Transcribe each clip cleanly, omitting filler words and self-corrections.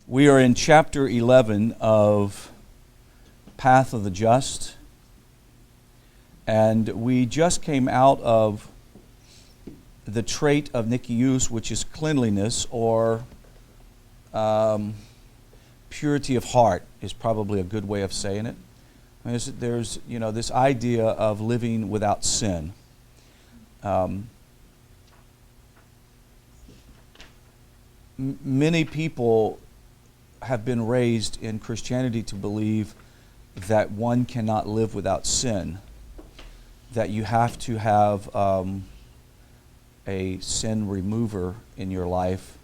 We are in chapter 11 of Path of the Just, and we just came out of the trait of Nikaios, which is cleanliness, or purity of heart is probably a good way of saying it. There's this idea of living without sin. Many people have been raised in Christianity to believe that one cannot live without sin, that you have to have a sin remover in your life.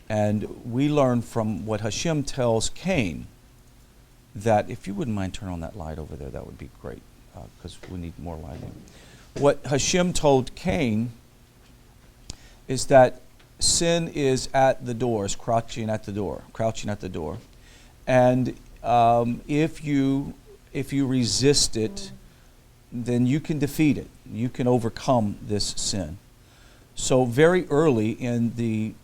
And we learn from what Hashem tells Cain that, if you wouldn't mind turning on that light over there, that would be great, because we need more lighting. What Hashem told Cain is that sin is at the door, is crouching at the door. And if you resist it, then you can defeat it. You can overcome this sin. So very early in the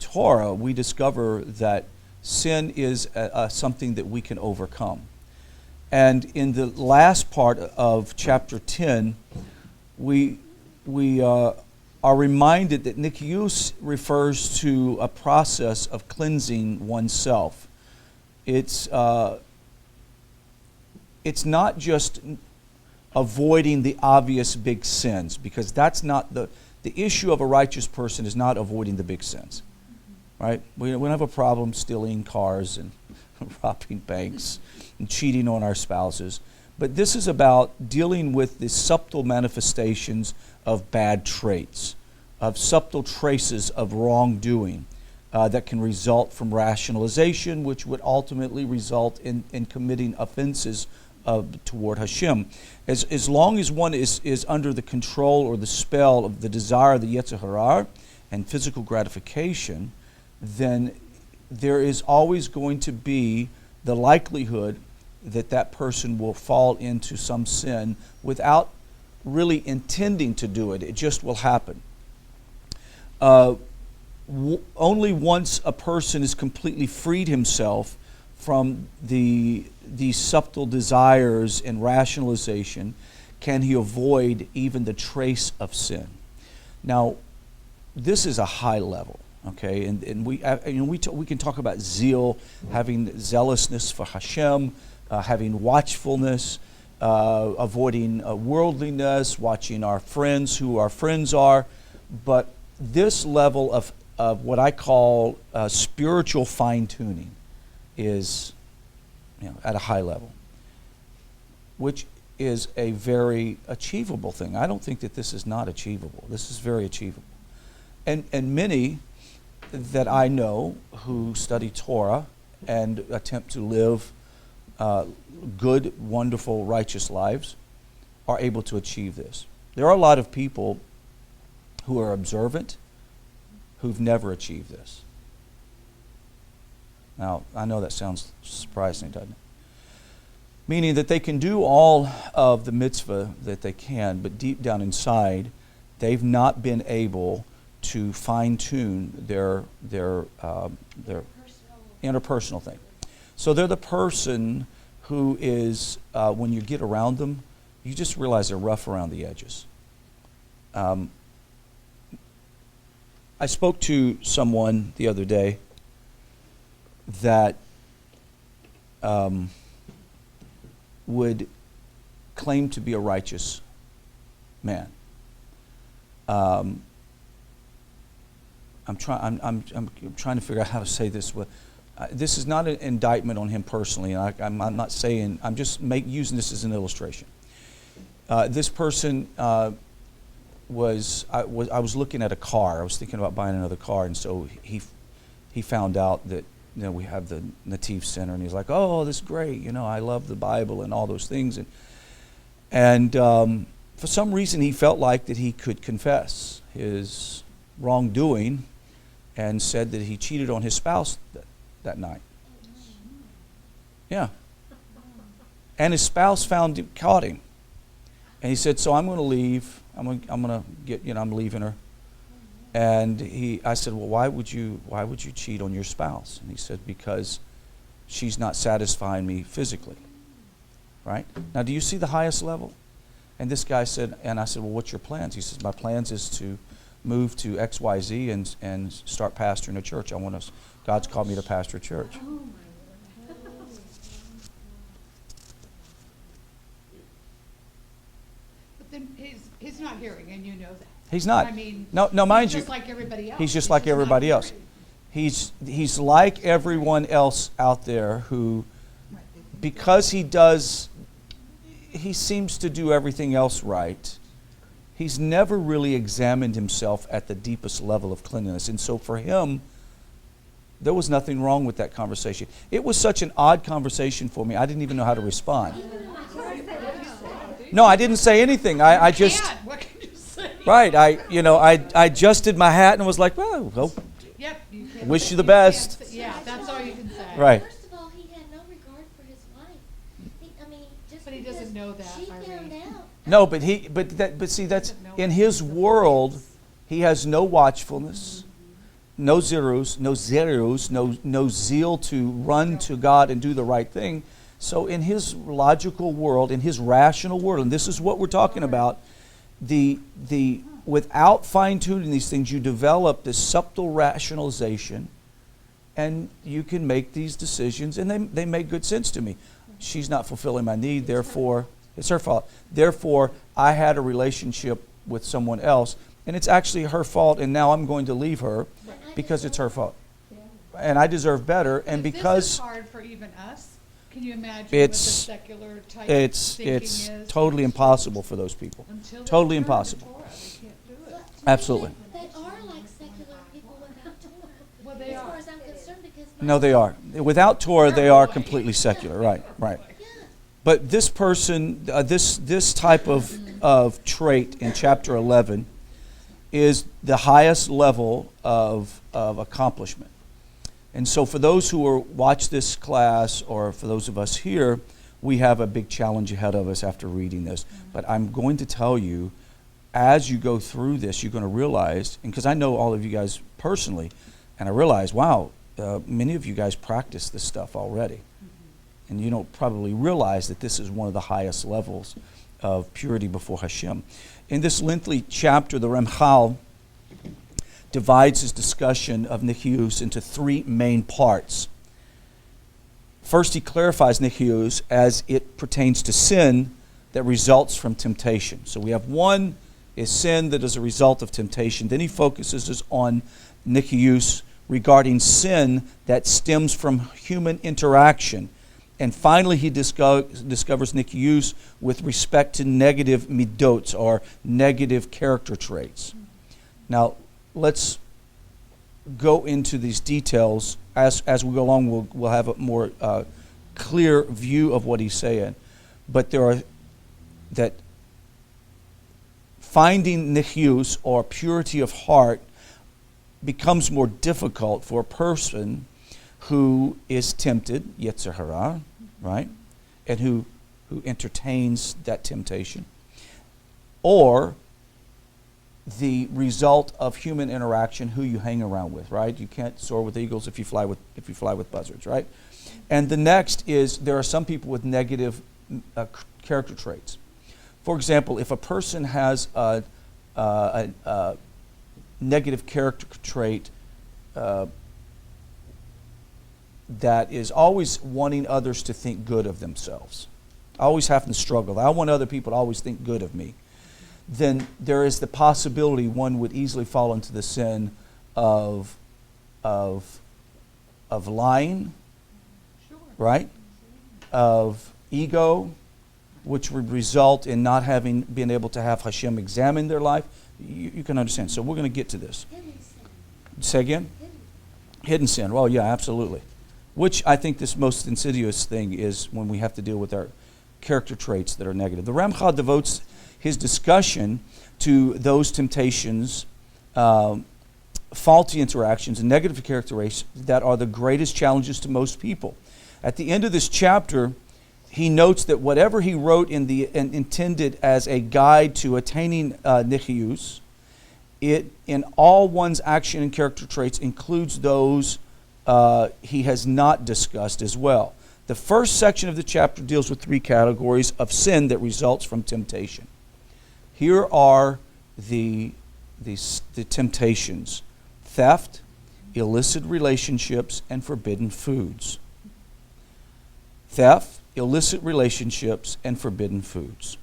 Torah, we discover that sin is something that we can overcome. And in the last part of chapter 10, we are reminded that Nikaios refers to a process of cleansing oneself. It's not just avoiding the obvious big sins, because that's not the issue of a righteous person is not avoiding the big sins, right? We don't have a problem stealing cars and robbing banks and cheating on our spouses. But this is about dealing with the subtle manifestations of bad traits, of subtle traces of wrongdoing that can result from rationalization, which would ultimately result in committing offenses toward Hashem. As long as one is under the control or the spell of the desire of the Yetzer Hara and physical gratification, then there is always going to be the likelihood that person will fall into some sin without really intending to do it. It just will happen. Only once a person is completely freed himself from these subtle desires and rationalization can he avoid even the trace of sin. Now, this is a high level, okay? And we can talk about zeal, having zealousness for Hashem, having watchfulness, avoiding worldliness, watching our friends who our friends are. But this level of what I call spiritual fine-tuning is at a high level, which is a very achievable thing. I don't think that this is not achievable. This is very achievable. And many that I know who study Torah and attempt to live good, wonderful, righteous lives are able to achieve this. There are a lot of people who are observant who've never achieved this. Now, I know that sounds surprising, doesn't it? Meaning that they can do all of the mitzvah that they can, but deep down inside, they've not been able to fine-tune their interpersonal thing. So they're the person who is, when you get around them, you just realize they're rough around the edges. I spoke to someone the other day that would claim to be a righteous man. I'm trying to figure out how to say this. This is not an indictment on him personally. I'm not saying. I'm just using this as an illustration. This person I was looking at a car. I was thinking about buying another car, and so he found out that we have the NETIV Center, and he's like, "Oh, this is great. I love the Bible and all those things." And for some reason, he felt like that he could confess his wrongdoing, and said that he cheated on his spouse that night. Yeah. And his spouse caught him, and he said, "So I'm going to leave. I'm leaving her." And I said, well, why would you cheat on your spouse? And he said, because she's not satisfying me physically. Right? Now, do you see the highest level? And this guy said, and I said, well, what's your plans? He says, my plans is to move to XYZ and start pastoring a church. God's called me to pastor a church. But then he's not hearing, and you know that. He's not. I mean, no, mind you. He's just like everybody else. He's just like everybody else. He's like everyone else out there who, because he seems to do everything else right, he's never really examined himself at the deepest level of cleanliness. And so for him, there was nothing wrong with that conversation. It was such an odd conversation for me, I didn't even know how to respond. No, I didn't say anything. I just... What can you say? Right, I adjusted my hat and was like, well, Yep, wish you the best. Yeah, that's all you can say. Right. First of all, he had no regard for his wife. Just But he doesn't know that, she Irene. found out. No, but see, that's in his world. He has no watchfulness, no zeros, no zeal to run to God and do the right thing. So in his logical world, in his rational world, and this is what we're talking about, the without fine-tuning these things, you develop this subtle rationalization, and you can make these decisions, and they make good sense to me. She's not fulfilling my need, therefore, it's her fault. Therefore, I had a relationship with someone else, and it's actually her fault, and now I'm going to leave her because it's her fault. And I deserve better, and because... This is hard for even us. Can you imagine what the It's secular type it's thinking it's is? totally impossible for those people. Until they Totally learn the impossible. Torah, they can't do it. Absolutely. They are like secular people without Torah. Well, they as are. far as I'm concerned, because my No, they are. Without Torah, they are completely secular. Right, right. Yeah. But this person, this type of trait in chapter 11 is the highest level of accomplishment. And so for those who watch this class, or for those of us here, we have a big challenge ahead of us after reading this. But I'm going to tell you, as you go through this, you're going to realize, and because I know all of you guys personally, and I realize, wow, many of you guys practice this stuff already. And you don't probably realize that this is one of the highest levels of purity before Hashem. In this lengthy chapter, the Ramchal divides his discussion of nichiyus into three main parts. First, he clarifies nichiyus as it pertains to sin that results from temptation. So we have one is sin that is a result of temptation. Then he focuses on nichiyus regarding sin that stems from human interaction. And finally, he discovers nichiyus with respect to negative midot, or negative character traits. Now, let's go into these details. As we go along, we'll have a more clear view of what he's saying. But that finding nichiyus, or purity of heart, becomes more difficult for a person who is tempted, Yetzer Hara, right? And who entertains that temptation. Or the result of human interaction, who you hang around with, right? You can't soar with eagles if you fly with buzzards, right? And the next is, there are some people with negative character traits. For example, if a person has a negative character trait that is always wanting others to think good of themselves, always having to struggle, I want other people to always think good of me, then there is the possibility one would easily fall into the sin of lying, right? Of ego, which would result in not having been able to have Hashem examine their life. You can understand. So we're going to get to this. Hidden sin. Say again? Hidden sin. Well, yeah, absolutely. Which I think this most insidious thing is when we have to deal with our character traits that are negative. The Ramchal devotes his discussion to those temptations, faulty interactions, and negative character traits that are the greatest challenges to most people. At the end of this chapter, he notes that whatever he wrote and intended as a guide to attaining nichiyus it, in all one's action and character traits, includes those he has not discussed as well. The first section of the chapter deals with three categories of sin that results from temptation. Here are the temptations: theft, illicit relationships, and forbidden foods. Theft, illicit relationships, and forbidden foods.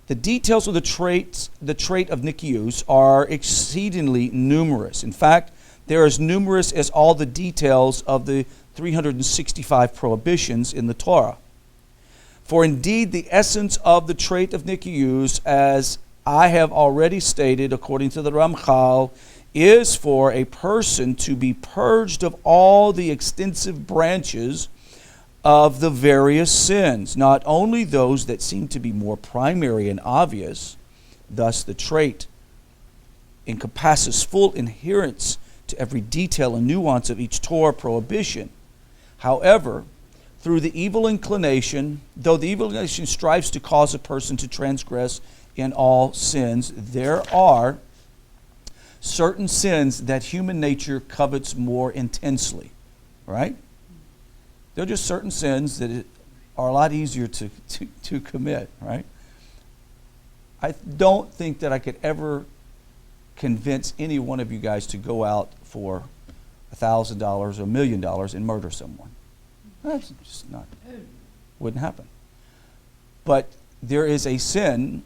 The details of the trait of nikios are exceedingly numerous. In fact, they're as numerous as all the details of the 365 prohibitions in the Torah. For indeed, the essence of the trait of nikios, as I have already stated, according to the Ramchal, is for a person to be purged of all the extensive branches of the various sins, not only those that seem to be more primary and obvious. Thus, the trait encompasses full adherence to every detail and nuance of each Torah prohibition. However, through the evil inclination, though the evil inclination strives to cause a person to transgress in all sins, there are certain sins that human nature covets more intensely, right? They're just certain sins that are a lot easier to commit, right? I don't think that I could ever convince any one of you guys to go out for $1,000 or $1 million and murder someone. That's just not, wouldn't happen. But there is a sin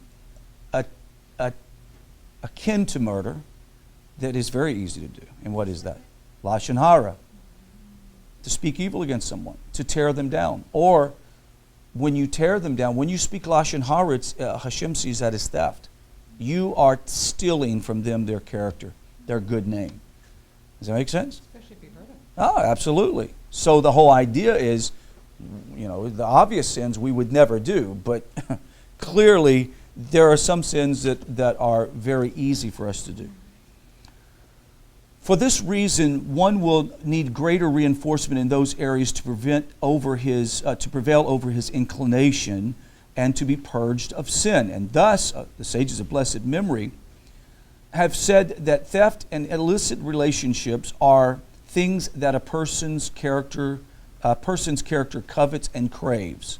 akin to murder that is very easy to do. And what is that? Lashon hara. To speak evil against someone, to tear them down. Or when you tear them down, when you speak Lashon hara, Hashem sees that as theft. You are stealing from them their character, their good name. Does that make sense? Especially if you hurt them. Oh, absolutely. So the whole idea is, the obvious sins we would never do, but clearly there are some sins that are very easy for us to do. For this reason, one will need greater reinforcement in those areas to prevail over his inclination and to be purged of sin. And thus, the sages of blessed memory have said that theft and illicit relationships are things that a person's character covets and craves.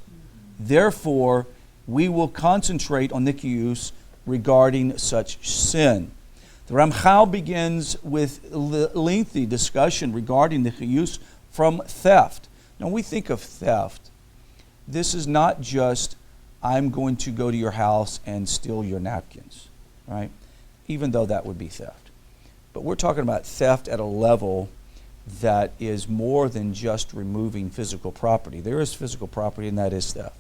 Therefore, we will concentrate on nikios regarding such sin. The Ramchal begins with lengthy discussion regarding nikios from theft. Now, when we think of theft, this is not just, I'm going to go to your house and steal your napkins, right? Even though that would be theft. But we're talking about theft at a level that is more than just removing physical property. There is physical property, and that is theft.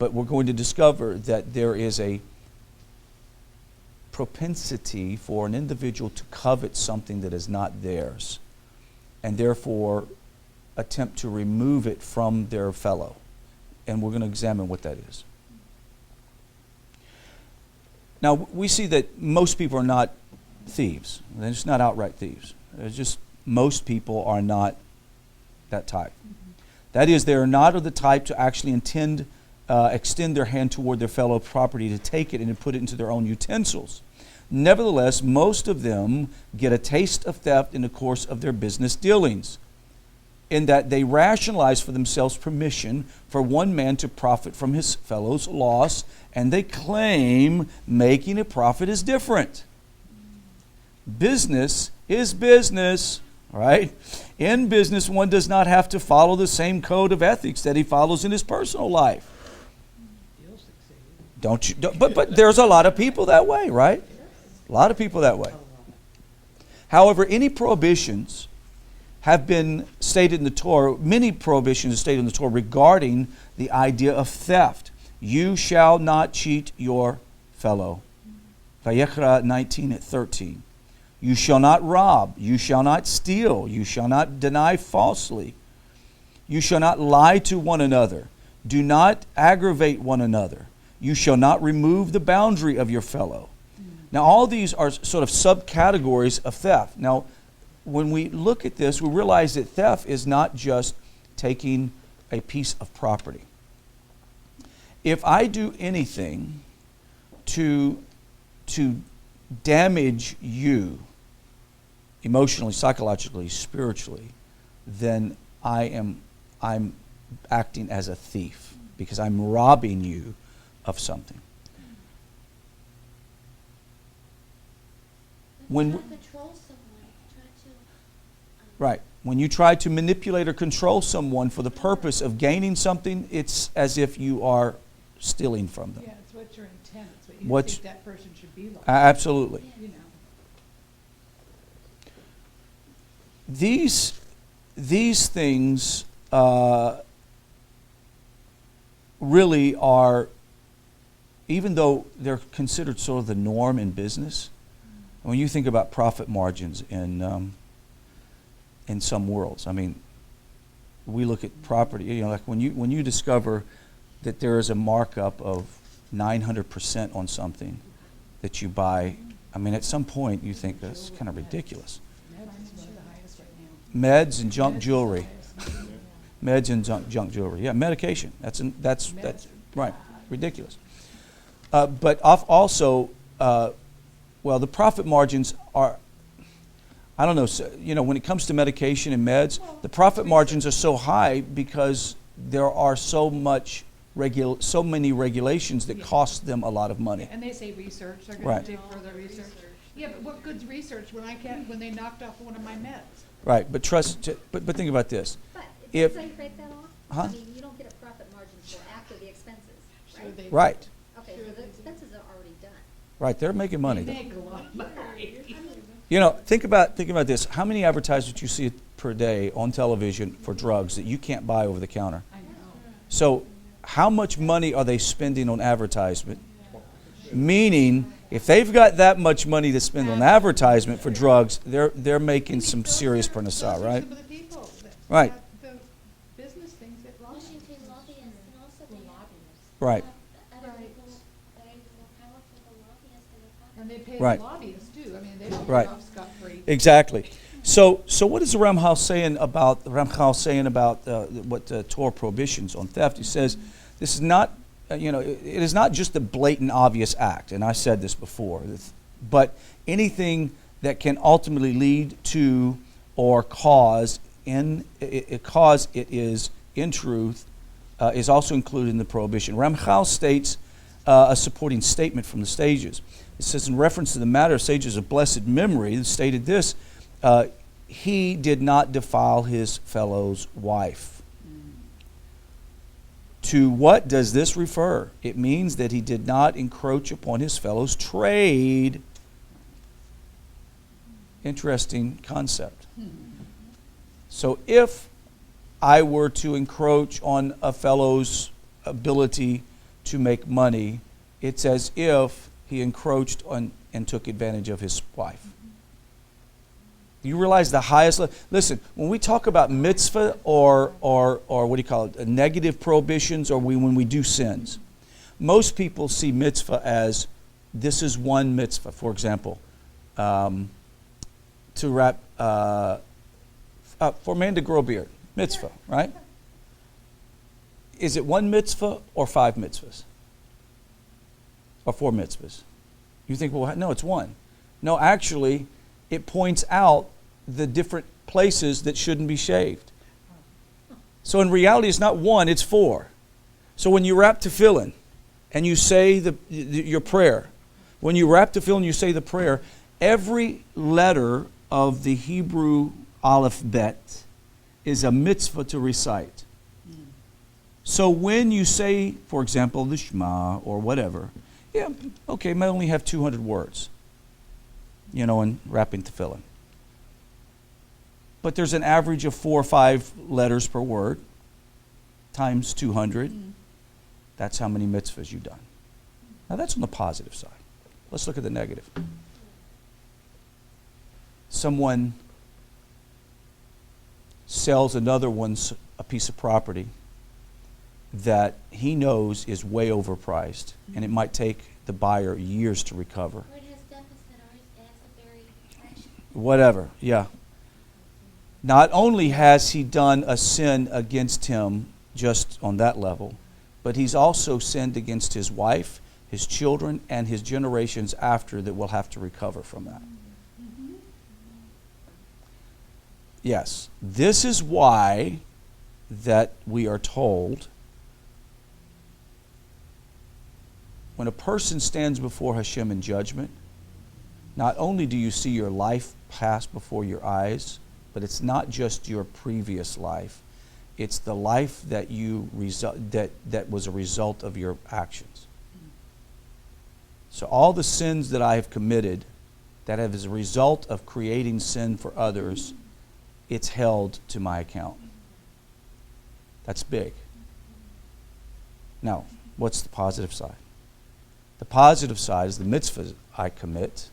But we're going to discover that there is a propensity for an individual to covet something that is not theirs, and therefore attempt to remove it from their fellow. And we're going to examine what that is. Now, we see that most people are not thieves. They're just not outright thieves. It's just most people are not that type. That is, they are not of the type to actually extend their hand toward their fellow property to take it and to put it into their own utensils. Nevertheless, most of them get a taste of theft in the course of their business dealings, in that they rationalize for themselves permission for one man to profit from his fellow's loss, and they claim making a profit is different. Business is business, right? In business, one does not have to follow the same code of ethics that he follows in his personal life. But there's a lot of people that way, right? A lot of people that way. However, any prohibitions have been stated in the Torah, many prohibitions are stated in the Torah regarding the idea of theft. You shall not cheat your fellow. Vayikra 19:13. You shall not rob. You shall not steal. You shall not deny falsely. You shall not lie to one another. Do not aggravate one another. You shall not remove the boundary of your fellow. Now, all these are sort of subcategories of theft. Now, when we look at this, we realize that theft is not just taking a piece of property. If I do anything to damage you emotionally, psychologically, spiritually, then I'm acting as a thief because I'm robbing you of something. When Try to control someone, try to Right. When you try to manipulate or control someone for the purpose of gaining something, it's as if you are stealing from them. Yeah, it's what your intent, it's what you What's- think that person should be like, Absolutely. you know. These things really are, even though they're considered sort of the norm in business, when you think about profit margins in some worlds, I mean, we look at property, you know, like when you discover that there is a markup of 900% on something that you buy, I mean, at some point you think that's kind of ridiculous. Mine's one of the highest right now. Meds and junk jewelry. Meds and junk jewelry. Yeah, medication. That's right. Ridiculous. But also, well, the profit margins are, I don't know, so, you know, when it comes to medication and meds, the profit margins are so high because there are so many regulations that cost them a lot of money. And they say research, they're Right. gonna do further research. Yeah, but what good's research when they knocked off one of my meds? Right, but but think about this. But If- doesn't break that off? Huh? I mean, you don't get a profit margin till after the expenses, Sure right? they- Right, Okay, so the expenses are already done. right. They're making money. They make a lot of money. You know, think about this. How many advertisements you see per day on television for drugs that you can't buy over the counter? I know. So, how much money are they spending on advertisement? Meaning, if they've got that much money to spend on advertisement for drugs, they're making some serious Those perniciar, are right? some of the people that- Right. The business things that Washington lobbyists, and also they have Right. other Right. people that are even more powerful than lobbyists in the And they pay Right. the lobbyists too. I mean, they don't Right. get off scot-free. Exactly. So what is the Ramchal saying about what the Torah prohibitions on theft? He says this is not, it is not just a blatant, obvious act, and I said this before, but anything that can ultimately lead to or cause it is in truth is also included in the prohibition. Ramchal states a supporting statement from the sages. It says, in reference to the matter of sages of blessed memory, it stated this: he did not defile his fellow's wife. To what does this refer? It means that he did not encroach upon his fellow's trade. Interesting concept. So if I were to encroach on a fellow's ability to make money, it's as if he encroached on and took advantage of his wife. You realize the highest level. Listen, when we talk about mitzvah or what do you call it, negative prohibitions, or when we do sins, most people see mitzvah as this is one mitzvah. For example, to wrap for a man to grow a beard, mitzvah, right? Is it one mitzvah or 5 mitzvahs? Or 4 mitzvahs? You think, well, no, it's one. No, actually, it points out the different places that shouldn't be shaved. So in reality, it's not 1, it's 4. So when you wrap tefillin and you say your prayer, when you wrap tefillin, you say the prayer, every letter of the Hebrew alphabet is a mitzvah to recite. So when you say, for example, the Shema or whatever, yeah, okay, might only have 200 words, in wrapping tefillin. But there's an average of 4 or 5 letters per word times 200. That's how many mitzvahs you've done. Now that's on the positive side. Let's look at the negative. Someone sells another one's a piece of property that he knows is way overpriced, and it might take the buyer years to recover. Or it has deficit, or it has a very trash. Whatever, yeah. Not only has he done a sin against him just on that level, but he's also sinned against his wife, his children, and his generations after that will have to recover from that. Yes, this is why that we are told when a person stands before Hashem in judgment, not only do you see your life pass before your eyes, but it's not just your previous life. It's the life that that was a result of your actions. So all the sins that I have committed that have as a result of creating sin for others, it's held to my account. That's big. Now, what's the positive side? The positive side is the mitzvahs I commit.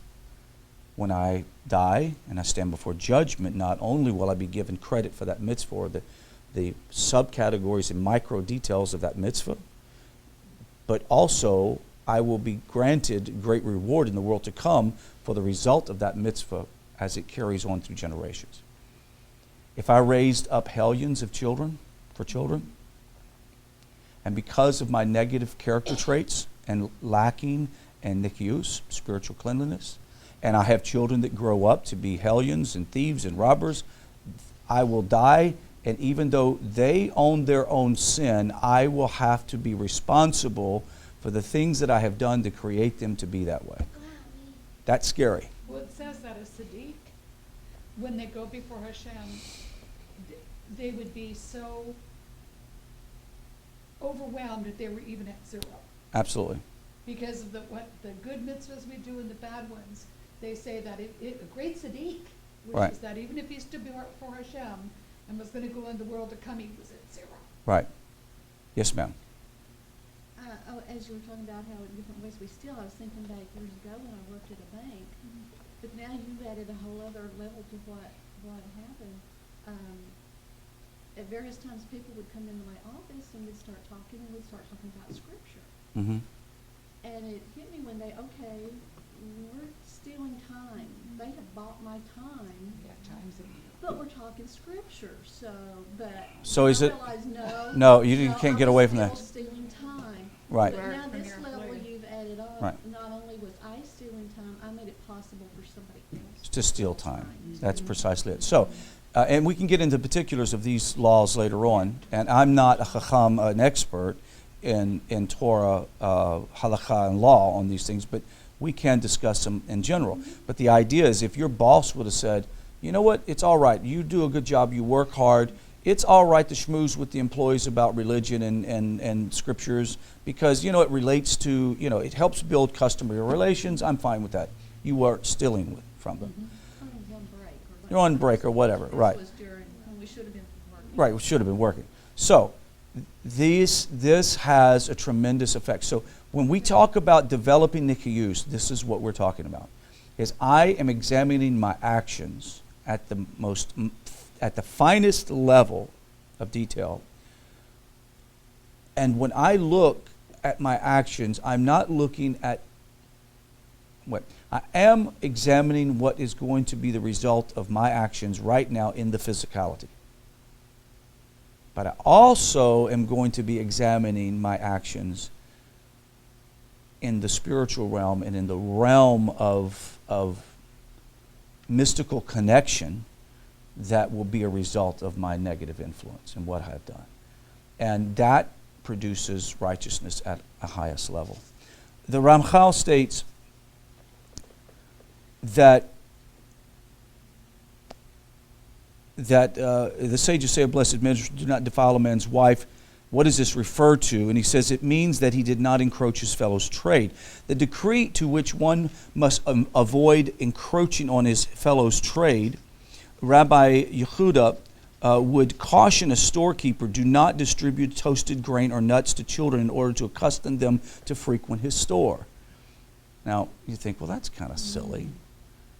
When I die and I stand before judgment, not only will I be given credit for that mitzvah or the subcategories and micro details of that mitzvah, but also I will be granted great reward in the world to come for the result of that mitzvah as it carries on through generations. If I raised up hellions of children, and because of my negative character traits and lacking in nikyus, spiritual cleanliness, and I have children that grow up to be hellions and thieves and robbers, I will die, and even though they own their own sin, I will have to be responsible for the things that I have done to create them to be that way. That's scary. Well, it says that a Sadiq, when they go before Hashem, they would be so overwhelmed if they were even at zero. Absolutely. Because of the good mitzvahs we do and the bad ones, they say that a great Sadiq, which Right. is that even if he stood before Hashem and was going to go in the world to come, he was at zero. Right. Yes, ma'am. As you were talking about how in different ways we steal, I was thinking back years ago when I worked at a bank, but now you've added a whole other level to what happened. At various times people would come into my office and we'd start talking about scripture. Mm-hmm. And it hit me one day, okay, we're stealing time. They have bought my time. Yeah, times it. But we're talking scripture, So is I it- realized No, you can't get away from that. I was still stealing time. Right. But now From this your level employer. you've added up, Right. not only was I stealing time, I made it possible for somebody else To steal time. That's precisely it. So, and we can get into particulars of these laws later on. And I'm not a chacham, an expert in Torah, halakha, and law on these things, but we can discuss them in general. But the idea is if your boss would have said, you know what, it's all right, you do a good job, you work hard, it's all right to schmooze with the employees about religion and scriptures because, you know, it relates to, you know, it helps build customer relations. I'm fine with that. You are stealing from them. Someone's on break or You're on break or whatever, This right. was during, when we should have been working. Right, we should have been working. So, this has a tremendous effect. So, when we talk about developing nikiyus, this is what we're talking about. Is I am examining my actions at the finest level of detail. And when I look at my actions, I'm not looking at what I am examining what is going to be the result of my actions right now in the physicality. But I also am going to be examining my actions in the spiritual realm and in the realm of mystical connection that will be a result of my negative influence and what I've done. And that produces righteousness at a highest level. The Ramchal states that the sages say, blessed men, do not defile a man's wife. What does this refer to? And he says it means that he did not encroach his fellow's trade. The decree to which one must avoid encroaching on his fellow's trade, Rabbi Yehuda would caution a storekeeper, do not distribute toasted grain or nuts to children in order to accustom them to frequent his store. Now, you think, well, that's kind of silly.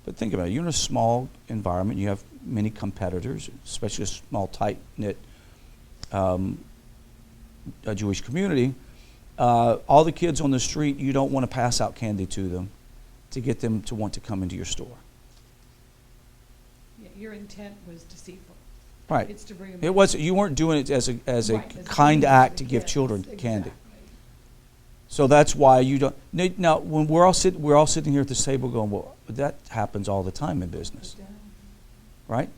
But think about it. You're in a small environment. You have many competitors, especially a small, tight-knit Jewish community. All the kids on the street, you don't want to pass out candy to them to get them to want to come into your store. Yeah, your intent was deceitful. Right. It's to bring them. It was. You weren't doing it as a Right, as kind kindness act to to give kids. children candy. Exactly. So that's why you don't. Now, when we're all sitting here at this table going, well, that happens all the time in business, right?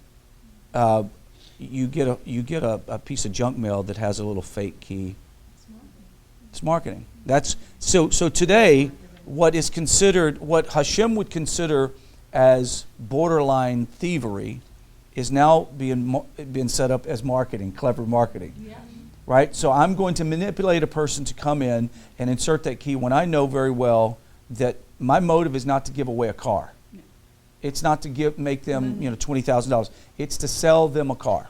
You get a piece of junk mail that has a little fake key. It's marketing. That's so today, what Hashem would consider as borderline thievery is now being set up as marketing, clever marketing. Yeah. Right? So I'm going to manipulate a person to come in and insert that key when I know very well that my motive is not to give away a car. No. It's not to make them, $20,000. It's to sell them a car.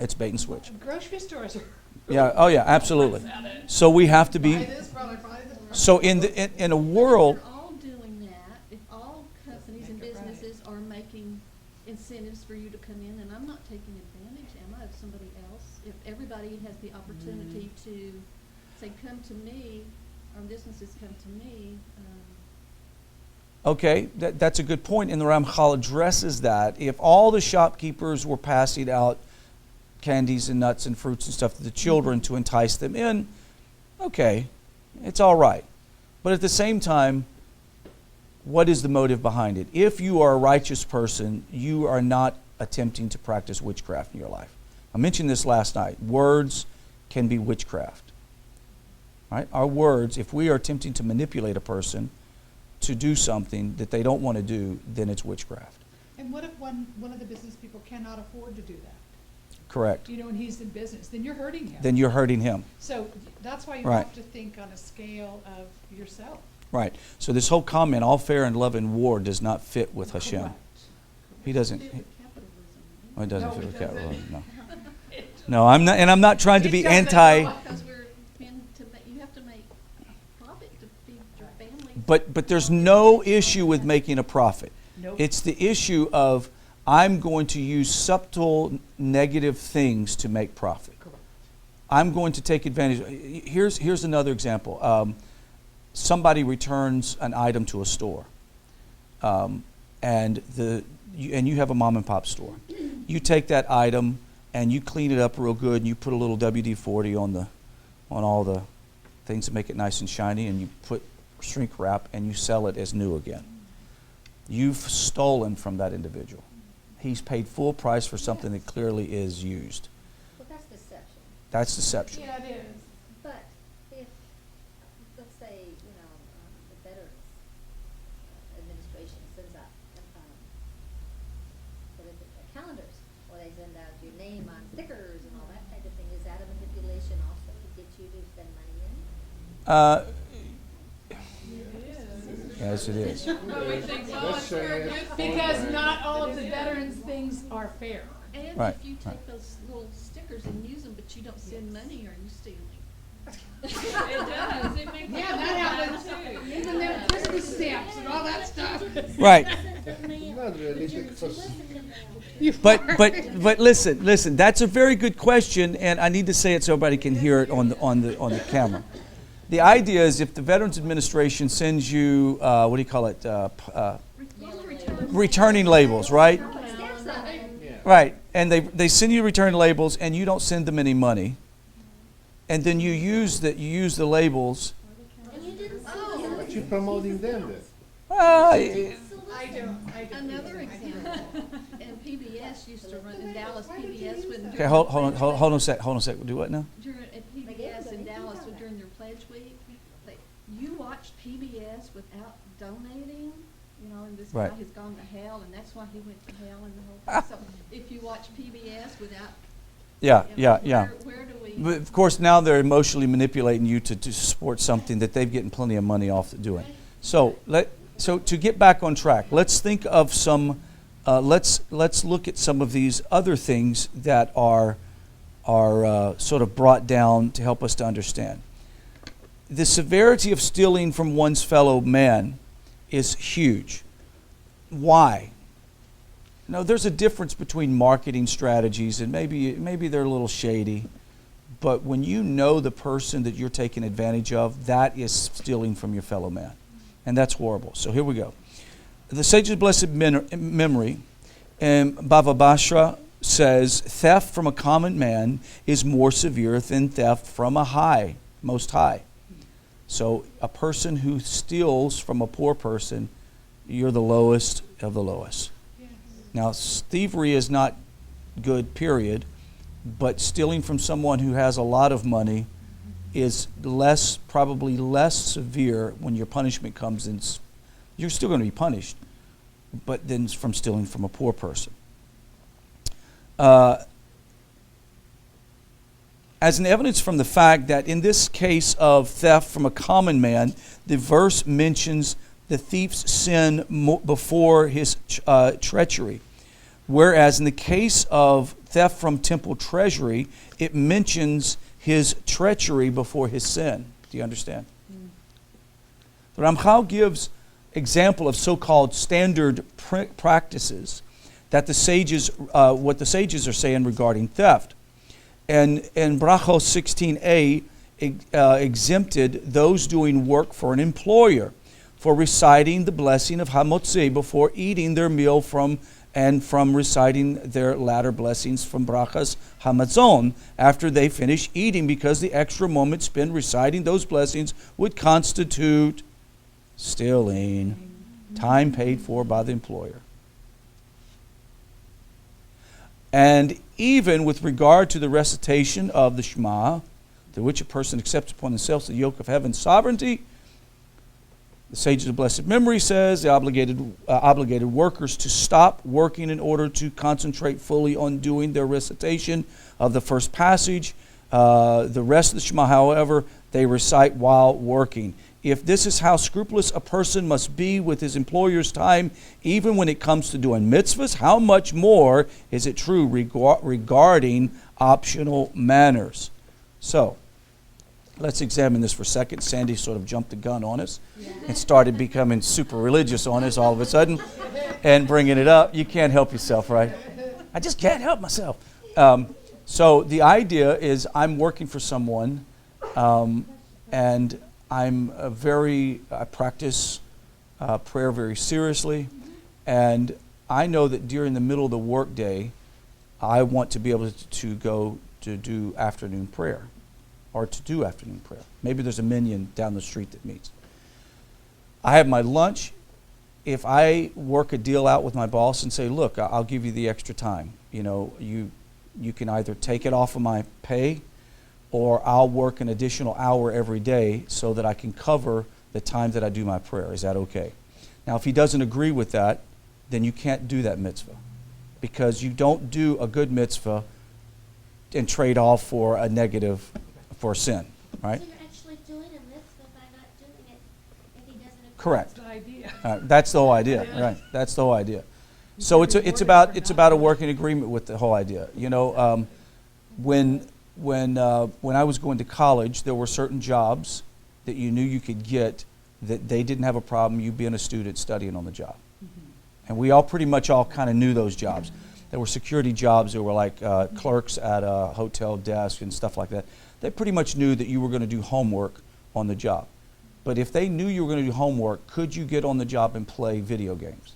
It's bait and switch. It's bait and switch. Grocery stores are. Yeah. Oh yeah. Absolutely. So we have to Buy be. this product, buy this product. So in a world. If they're all doing that, if all companies and Make it right. businesses are making incentives for you to come in, and I'm not taking advantage, am I, of somebody else? If everybody has the opportunity to say, come to me, or businesses come to me, Okay, that's a good point, and the Ramchal addresses that. If all the shopkeepers were passing out candies and nuts and fruits and stuff to the children to entice them in, okay, it's all right. But at the same time, what is the motive behind it? If you are a righteous person, you are not attempting to practice witchcraft in your life. I mentioned this last night. Words can be witchcraft. Right? Our words, if we are attempting to manipulate a person to do something that they don't want to do, then it's witchcraft. And what if one of the business people cannot afford to do that? Correct. And he's in business, then you're hurting him. Then you're hurting him. So that's why you Right. have to think on a scale of yourself. Right. So this whole comment, all fair in love and war, does not fit with Hashem. Correct. He doesn't. fit with capitalism. Well, it doesn't No, fit it with doesn't. capitalism. No. No, I'm not, and I'm not trying to It be doesn't, anti. no. Because we're meant to you have to make profit to feed your family. But there's no issue with making a profit. Nope. It's the issue of I'm going to use subtle negative things to make profit. Correct. I'm going to take advantage. Here's another example. Somebody returns an item to a store, and you have a mom and pop store. You take that item and you clean it up real good, and you put a little WD-40 on all the things that make it nice and shiny, and you put shrink wrap and you sell it as new again. You've stolen from that individual. He's paid full price for something that clearly is used. Well, that's deception. That's deception. Yeah, it is. But if, let's say, the Veterans Administration sends out, calendars, or they send out your name on stickers and all that kind of thing, is that a manipulation also to get you to spend money in? Yes, it is. Because not all of the veterans things are fair. And Right, if you right. take those little stickers and use them, but you don't send money, are you stealing? It does. It makes Yeah, that happens too. Even them Christmas stamps and all that stuff. Right. Not realistic for But listen. That's a very good question, and I need to say it so everybody can hear it on the camera. The idea is if the Veterans Administration sends you what do you call it? Returning labels, right? Stamps on it. Right, and they send you return labels, and you don't send them any money, and then you use the labels. And you didn't see it. But you're promoting them then. I do. Another example, and PBS used to run, in Dallas, PBS wouldn't. Okay, hold on a sec. Do what now? At PBS in Dallas, during their pledge week, you watched PBS without donating, and this guy Right. has gone to hell, and that's why he went to hell and the whole thing. So if you watch PBS without, Yeah. where do we? But of course, now they're emotionally manipulating you to support something that they've getting plenty of money off doing. So to get back on track, let's think of some. Let's look at some of these other things that are sort of brought down to help us to understand. The severity of stealing from one's fellow man is huge. Why? No, there's a difference between marketing strategies, and maybe they're a little shady, but when you know the person that you're taking advantage of, that is stealing from your fellow man, and that's horrible. So here we go. The Sage's Blessed Memory, Bava Basra says, theft from a common man is more severe than theft from a Most High. So a person who steals from a poor person, you're the lowest of the lowest. Yes. Now, thievery is not good, period, but stealing from someone who has a lot of money is probably less severe when your punishment comes in. You're still going to be punished, but then from stealing from a poor person. As an evidence from the fact that in this case of theft from a common man, the verse mentions the thief's sin before his treachery. Whereas in the case of theft from temple treasury, it mentions his treachery before his sin. Do you understand? The Ramchal gives example of so-called standard practices that the sages, what the sages are saying regarding theft. And Brachos 16a exempted those doing work for an employer for reciting the blessing of Hamotzei before eating their meal from reciting their latter blessings from Brachas Hamatzon after they finish eating, because the extra moment spent reciting those blessings would constitute stealing, time paid for by the employer. And even with regard to the recitation of the Shema, through which a person accepts upon themselves the yoke of heaven's sovereignty, the sages of blessed memory says the obligated workers to stop working in order to concentrate fully on doing their recitation of the first passage. The rest of the Shema, however, they recite while working. If this is how scrupulous a person must be with his employer's time, even when it comes to doing mitzvahs, how much more is it true regarding optional manners? So, let's examine this for a second. Sandy sort of jumped the gun on us and started becoming super religious on us all of a sudden and bringing it up. You can't help yourself, right? I just can't help myself. So the idea is I'm working for someone, and I practice prayer very seriously, and I know that during the middle of the workday, I want to be able to go to do afternoon prayer, or to do afternoon prayer. Maybe there's a minion down the street that meets. I have my lunch. If I work a deal out with my boss and say, look, I'll give you the extra time. You know, you can either take it off of my pay, or I'll work an additional hour every day so that I can cover the time that I do my prayer. Is that okay? Now, if he doesn't agree with that, then you can't do that mitzvah, because you don't do a good mitzvah and trade off for a negative, for sin, right? So you're actually doing a mitzvah by not doing it if he doesn't agree. Correct. That's the idea. That's the whole idea, right? That's the whole idea. So it's about a working agreement with the whole idea. You know, when I was going to college, there were certain jobs that you knew you could get that they didn't have a problem you being a student studying on the job. And we all pretty much all kind of knew those jobs. There were security jobs that were like clerks at a hotel desk and stuff like that. They pretty much knew that you were going to do homework on the job. But if they knew you were going to do homework, could you get on the job and play video games?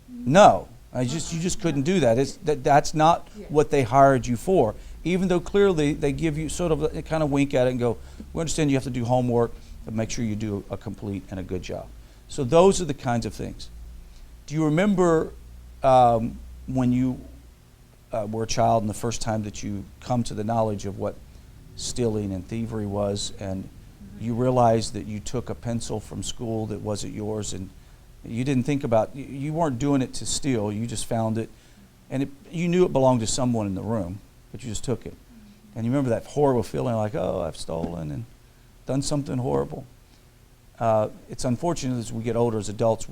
No. You just couldn't do that. That's not what they hired you for. Even though clearly they give you sort of, they kind of wink at it and go, we understand you have to do homework, but make sure you do a complete and a good job. So those are the kinds of things. Do you remember when you were a child and the first time that you come to the knowledge of what stealing and thievery was, and you realized that you took a pencil from school that wasn't yours, and you didn't think about, you weren't doing it to steal, you just found it, and you knew it belonged to someone in the room, but you just took it. And you remember that horrible feeling like, oh, I've stolen and done something horrible. It's unfortunate as we get older as adults,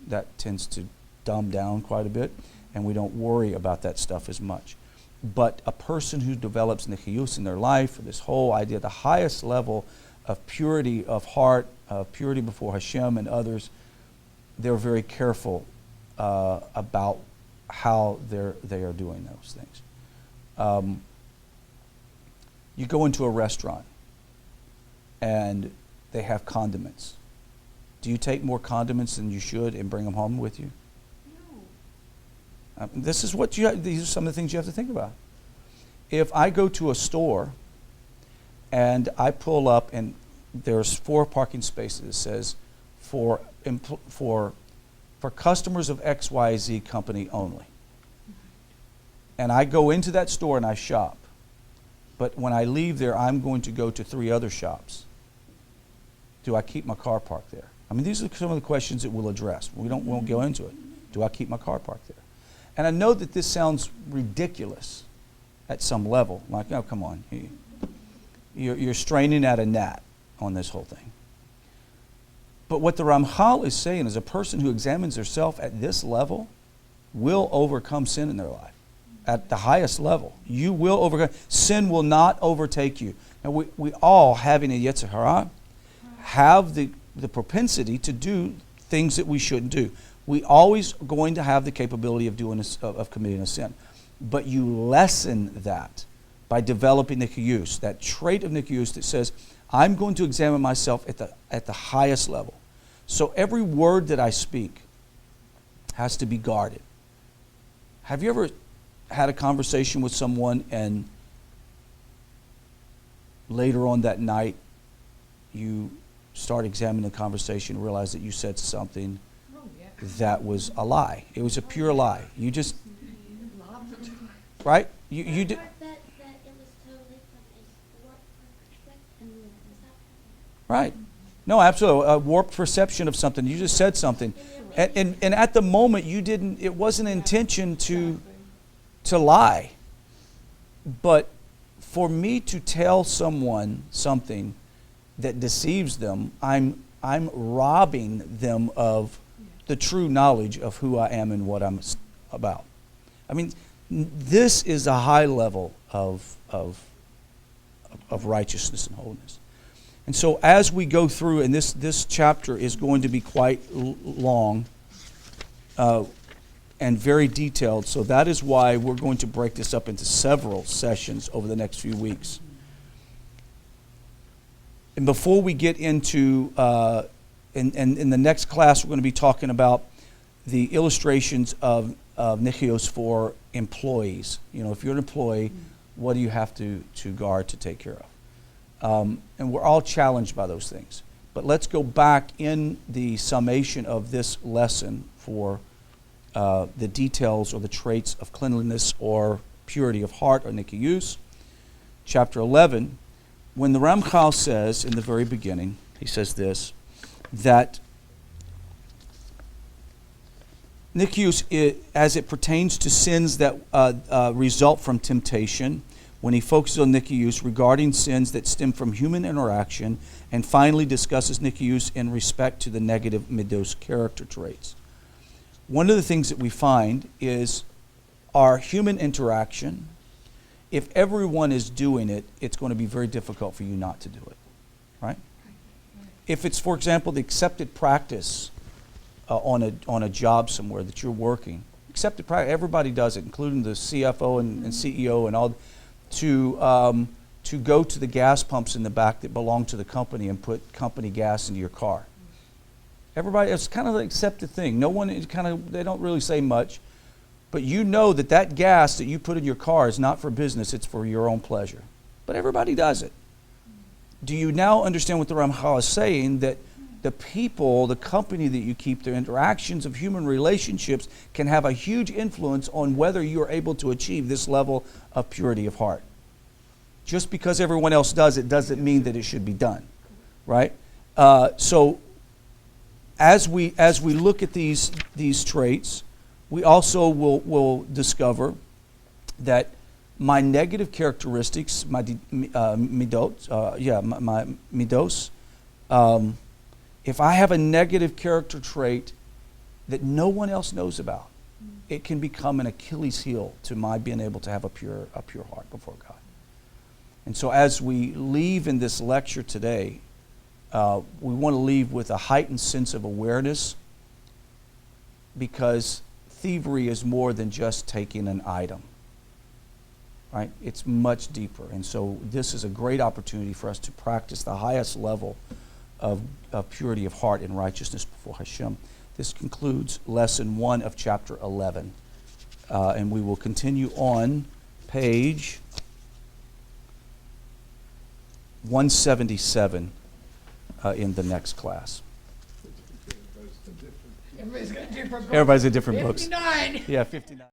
that tends to dumb down quite a bit, and we don't worry about that stuff as much. But a person who develops nechiyus in their life, or this whole idea, the highest level of purity of heart, purity before Hashem and others, they're very careful about how they are doing those things. You go into a restaurant and they have condiments. Do you take more condiments than you should and bring them home with you? No. These are some of the things you have to think about. If I go to a store and I pull up and there's 4 parking spaces that says for customers of XYZ company only. And I go into that store and I shop. But when I leave there, I'm going to go to 3 other shops. Do I keep my car parked there? I mean, these are some of the questions that we'll address. We won't go into it. Do I keep my car parked there? And I know that this sounds ridiculous at some level. Like, oh, come on. You're straining at a gnat on this whole thing. But what the Ramchal is saying is a person who examines themselves at this level will overcome sin in their life. At the highest level, you will overcome. Sin will not overtake you. And we all, having a Yetzer Hara, have the propensity to do things that we shouldn't do. We always going to have the capability of committing a sin. But you lessen that by developing nikiyus, that trait of nikiyus that says, I'm going to examine myself at the highest level. So every word that I speak has to be guarded. Have you ever had a conversation with someone and later on that night you start examining the conversation and realize that you said something that was a lie? It was a pure lie. You just, right? You did. That it was totally from a warped perspective. Right. No, absolutely. A warped perception of something. You just said something. And at the moment, you didn't, it wasn't intention to lie. But for me to tell someone something that deceives them, I'm robbing them of the true knowledge of who I am and what I'm about. I mean, this is a high level of righteousness and holiness. And so as we go through, and this chapter is going to be quite long and very detailed, so that is why we're going to break this up into several sessions over the next few weeks. And before we get into, in the next class, we're going to be talking about the illustrations of nichios for employees. You know, if you're an employee, what do you have to guard, to take care of? And we're all challenged by those things. But let's go back in the summation of this lesson for the details or the traits of cleanliness or purity of heart or nikius. Chapter 11, when the Ramchal says in the very beginning, he says this, that nikius, as it pertains to sins that result from temptation, when he focuses on nikius regarding sins that stem from human interaction, and finally discusses nikius in respect to the negative midos character traits. One of the things that we find is our human interaction. If everyone is doing it, it's going to be very difficult for you not to do it, right? If it's, for example, the accepted practice on a job somewhere that you're working, accepted practice, everybody does it, including the CFO and CEO and all, to go to the gas pumps in the back that belong to the company and put company gas into your car. Everybody, it's kind of the accepted thing. No one, they don't really say much, but you know that gas that you put in your car is not for business, it's for your own pleasure. But everybody does it. Do you now understand what the Ramchal is saying, that the people, the company that you keep, their interactions of human relationships can have a huge influence on whether you are able to achieve this level of purity of heart? Just because everyone else does it doesn't mean that it should be done, right? So as we look at these traits, we also will discover that my negative characteristics, my midos, if I have a negative character trait that no one else knows about, it can become an Achilles heel to my being able to have a pure heart before God. And so as we leave in this lecture today, we want to leave with a heightened sense of awareness, because thievery is more than just taking an item, right? It's much deeper. And so this is a great opportunity for us to practice the highest level of purity of heart and righteousness before Hashem. This concludes lesson 1 of chapter 11. And we will continue on page 177 in the next class. Everybody's got different books. Everybody's in different books. 59. Yeah, 59.